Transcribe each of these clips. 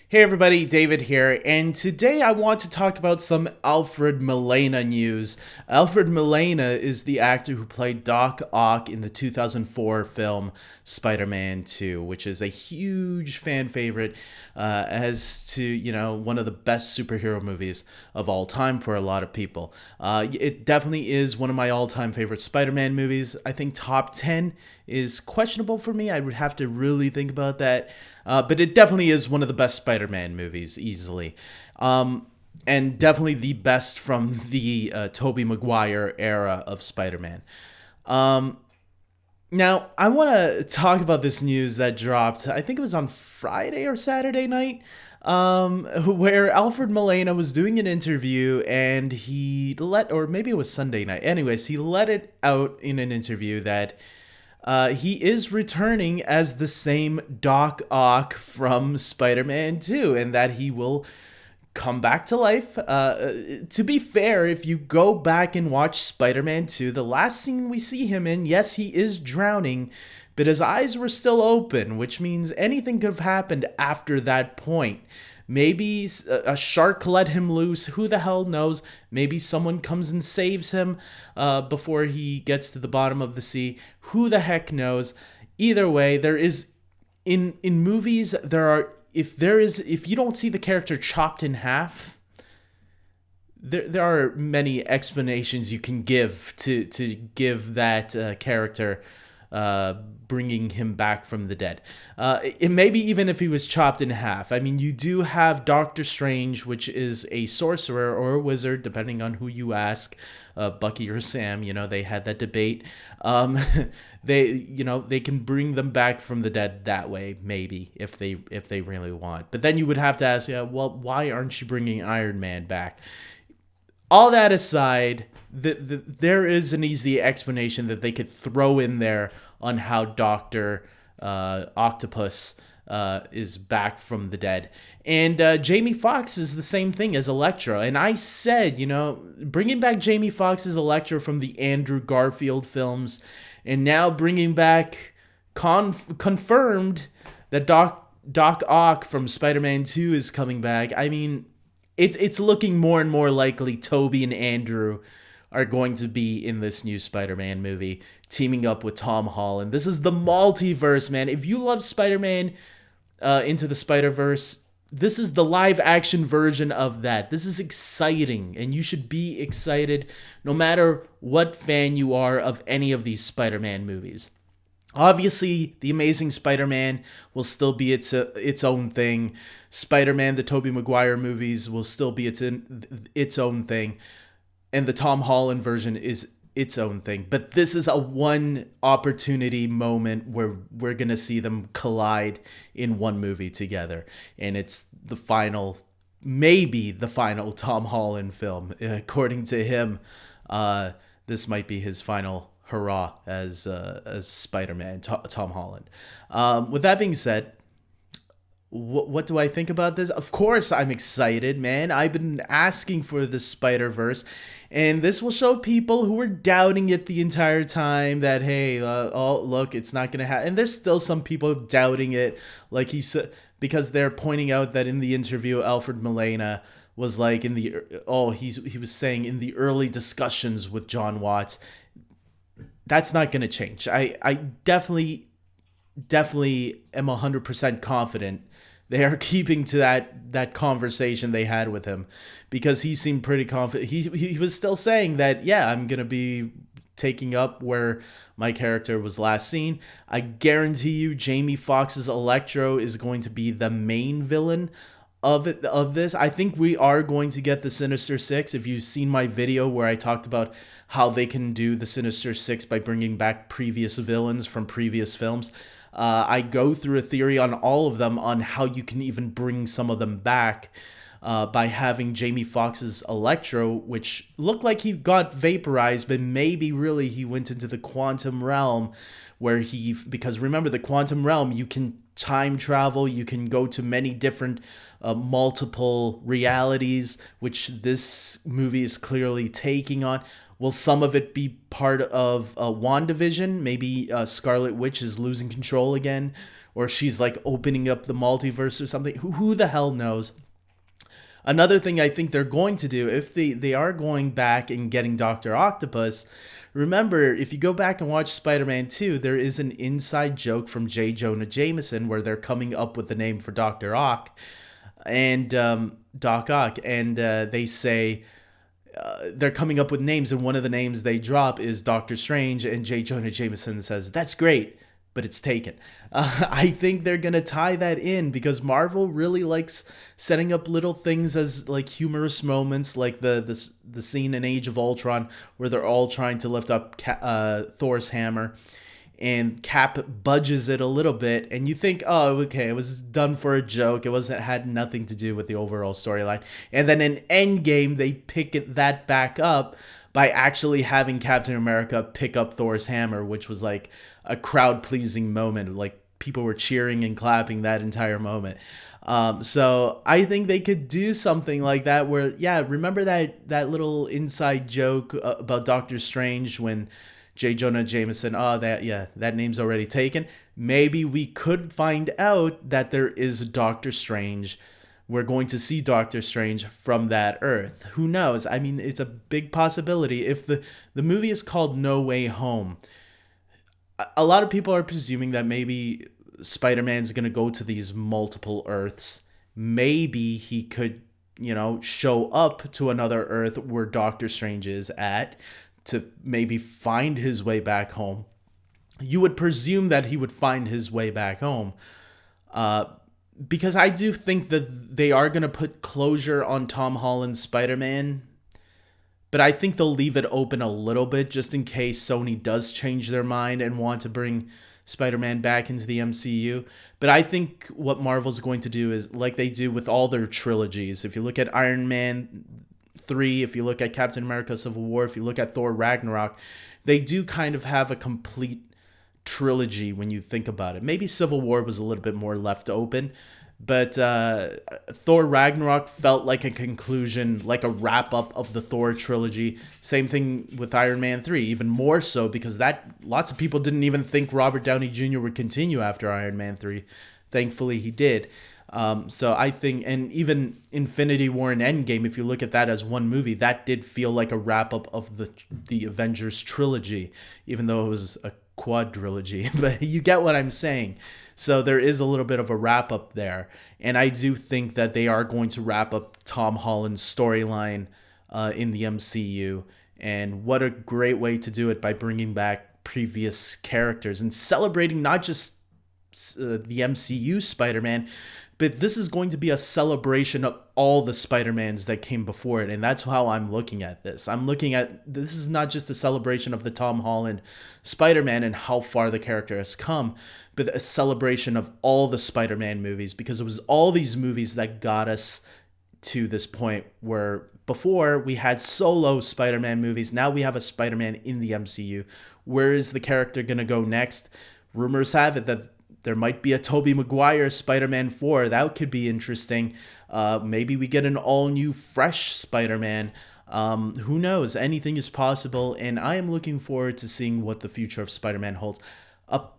Hey everybody, David here, and today I want to talk about some Alfred Molina news. Alfred Molina is the actor who played Doc Ock in the 2004 film Spider-Man 2, which is a huge fan favorite as to, one of the best superhero movies of all time for a lot of people. It definitely is one of my all-time favorite Spider-Man movies. I think top 10 is questionable for me. I would have to really think about that. But it definitely is one of the best Spider-Man movies, easily. And definitely the best from the Tobey Maguire era of Spider-Man. Now, I want to talk about this news that dropped, I think it was on Friday or Saturday night, where Alfred Molina was doing an interview and or maybe it was Sunday night. Anyways, he let it out in an interview that he is returning as the same Doc Ock from Spider-Man 2, and that he will come back to life. To be fair, if you go back and watch Spider-Man 2, the last scene we see him in, yes, he is drowning, but his eyes were still open, which means anything could have happened after that point. Maybe a shark let him loose. Who the hell knows? Maybe someone comes and saves him before he gets to the bottom of the sea. Who the heck knows? Either way, there is in movies there are if you don't see the character chopped in half, there are many explanations you can give to give that character bringing him back from the dead. Maybe even if he was chopped in half. I mean, you do have Doctor Strange, which is a sorcerer or a wizard, depending on who you ask, Bucky or Sam. They had that debate. They can bring them back from the dead that way, maybe if they really want. But then you would have to ask, well, why aren't you bringing Iron Man back? All that aside, there is an easy explanation that they could throw in there on how Dr. Octopus is back from the dead. And Jamie Foxx is the same thing as Electro. And I said, bringing back Jamie Foxx as Electro from the Andrew Garfield films, and now bringing back confirmed that Doc Ock from Spider-Man 2 is coming back. I mean, it's looking more and more likely Toby and Andrew are going to be in this new Spider-Man movie, teaming up with Tom Holland. This is the multiverse, man. If you love Spider-Man Into the Spider-Verse, this is the live-action version of that. This is exciting, and you should be excited no matter what fan you are of any of these Spider-Man movies. Obviously, The Amazing Spider-Man will still be its own thing. Spider-Man, the Tobey Maguire movies, will still be its own thing. And the Tom Holland version is its own thing. But this is a one opportunity moment where we're going to see them collide in one movie together. And it's maybe the final Tom Holland film. According to him, this might be his final hurrah as Spider-Man, Tom Holland. With that being said, what do I think about this? Of course, I'm excited, man. I've been asking for the Spider-Verse, and this will show people who were doubting it the entire time that, hey, look, it's not gonna happen. And there's still some people doubting it, like he said, because they're pointing out that in the interview, Alfred Molina was like he was saying in the early discussions with John Watts. That's not gonna change. I definitely am 100% confident they are keeping to that conversation they had with him, because he seemed pretty confident. He was still saying that, yeah, I'm going to be taking up where my character was last seen. I guarantee you Jamie Foxx's Electro is going to be the main villain of this. I think we are going to get the Sinister Six. If you've seen my video where I talked about how they can do the Sinister Six by bringing back previous villains from previous films, I go through a theory on all of them on how you can even bring some of them back by having Jamie Foxx's Electro, which looked like he got vaporized, but maybe really he went into the quantum realm because remember, the quantum realm, you can time travel, you can go to many different multiple realities, which this movie is clearly taking on. Will some of it be part of WandaVision? Maybe Scarlet Witch is losing control again, or she's like opening up the multiverse or something. Who the hell knows? Another thing I think they're going to do, if they are going back and getting Dr. Octopus, remember, if you go back and watch Spider-Man 2, there is an inside joke from J. Jonah Jameson where they're coming up with the name for Dr. Ock and Doc Ock, and they say they're coming up with names, and one of the names they drop is Doctor Strange, and J. Jonah Jameson says, "That's great, but it's taken." I think they're gonna tie that in because Marvel really likes setting up little things as like humorous moments, like the scene in Age of Ultron where they're all trying to lift up Thor's hammer, and Cap budges it a little bit, and you think, oh, okay, it was done for a joke. It had nothing to do with the overall storyline. And then in Endgame, they that back up by actually having Captain America pick up Thor's hammer, which was like a crowd pleasing moment. Like people were cheering and clapping that entire moment. So I think they could do something like that where, yeah, remember that little inside joke about Doctor Strange when J. Jonah Jameson, that name's already taken. Maybe we could find out that there is Doctor Strange. We're going to see Doctor Strange from that Earth. Who knows? I mean, it's a big possibility. If the movie is called No Way Home, a lot of people are presuming that maybe Spider-Man's going to go to these multiple Earths. Maybe he could, show up to another Earth where Doctor Strange is at, to maybe find his way back home. You would presume that he would find his way back home. Because I do think that they are going to put closure on Tom Holland's Spider-Man. But I think they'll leave it open a little bit just in case Sony does change their mind and want to bring Spider-Man back into the MCU. But I think what Marvel's going to do is like they do with all their trilogies. If you look at Iron Man 3, if you look at Captain America Civil War, if you look at Thor Ragnarok, they do kind of have a complete trilogy when you think about it. Maybe Civil War was a little bit more left open, but Thor Ragnarok felt like a conclusion, like a wrap up of the Thor trilogy. Same thing with Iron Man 3, even more so because lots of people didn't even think Robert Downey Jr. would continue after Iron Man 3. Thankfully he did. So I think, and even Infinity War and Endgame, if you look at that as one movie, that did feel like a wrap up of the Avengers trilogy, even though it was a quadrilogy. But you get what I'm saying. So there is a little bit of a wrap up there, and I do think that they are going to wrap up Tom Holland's storyline in the MCU. And what a great way to do it by bringing back previous characters and celebrating not just the MCU Spider-Man, but this is going to be a celebration of all the Spider-Mans that came before it. And that's how I'm looking at this. I'm looking at this is not just a celebration of the Tom Holland Spider-Man and how far the character has come, but a celebration of all the Spider-Man movies, because it was all these movies that got us to this point where before we had solo Spider-Man movies. Now we have a Spider-Man in the MCU. Where is the character going to go next? Rumors have it that there might be a Tobey Maguire Spider-Man 4. That could be interesting. Maybe we get an all-new, fresh Spider-Man. Who knows? Anything is possible, and I am looking forward to seeing what the future of Spider-Man holds.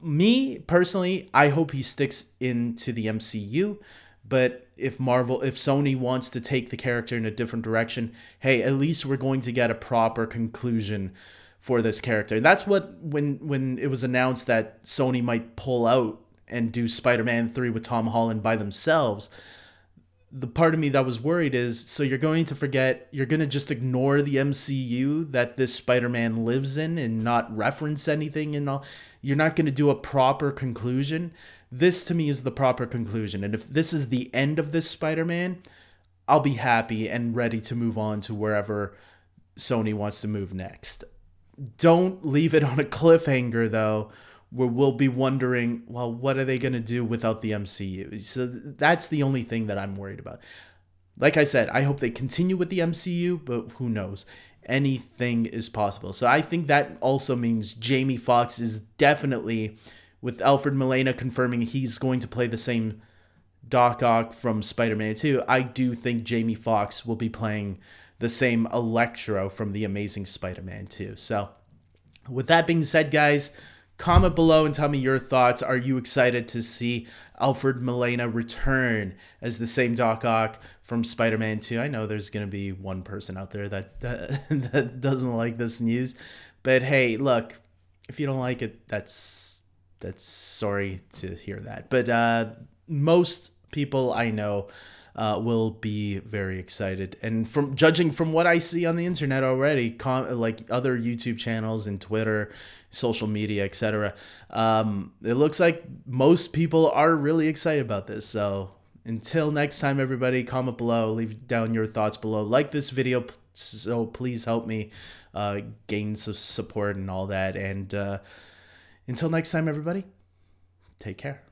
Me, personally, I hope he sticks into the MCU, but if Sony wants to take the character in a different direction, hey, at least we're going to get a proper conclusion for this character. And that's what, when it was announced that Sony might pull out and do Spider-Man 3 with Tom Holland by themselves, the part of me that was worried is, so you're going to just ignore the MCU that this Spider-Man lives in and not reference anything and all. You're not going to do a proper conclusion. This to me is the proper conclusion. And if this is the end of this Spider-Man, I'll be happy and ready to move on to wherever Sony wants to move next. Don't leave it on a cliffhanger though, where we'll be wondering, well, what are they going to do without the MCU? So that's the only thing that I'm worried about. Like I said, I hope they continue with the MCU, but who knows? Anything is possible. So I think that also means Jamie Foxx is definitely, with Alfred Molina confirming he's going to play the same Doc Ock from Spider-Man 2, I do think Jamie Foxx will be playing the same Electro from The Amazing Spider-Man 2. So with that being said, guys, comment below and tell me your thoughts. Are you excited to see Alfred Molina return as the same Doc Ock from Spider-Man 2? I know there's going to be one person out there that doesn't like this news. But hey, look, if you don't like it, that's sorry to hear that. But most people I know will be very excited. And from judging from what I see on the internet already, like other YouTube channels and Twitter, social media, etc., it looks like most people are really excited about this. So until next time, everybody, comment below, leave down your thoughts below, like this video, so please help me gain some support and all that. And until next time, everybody, take care.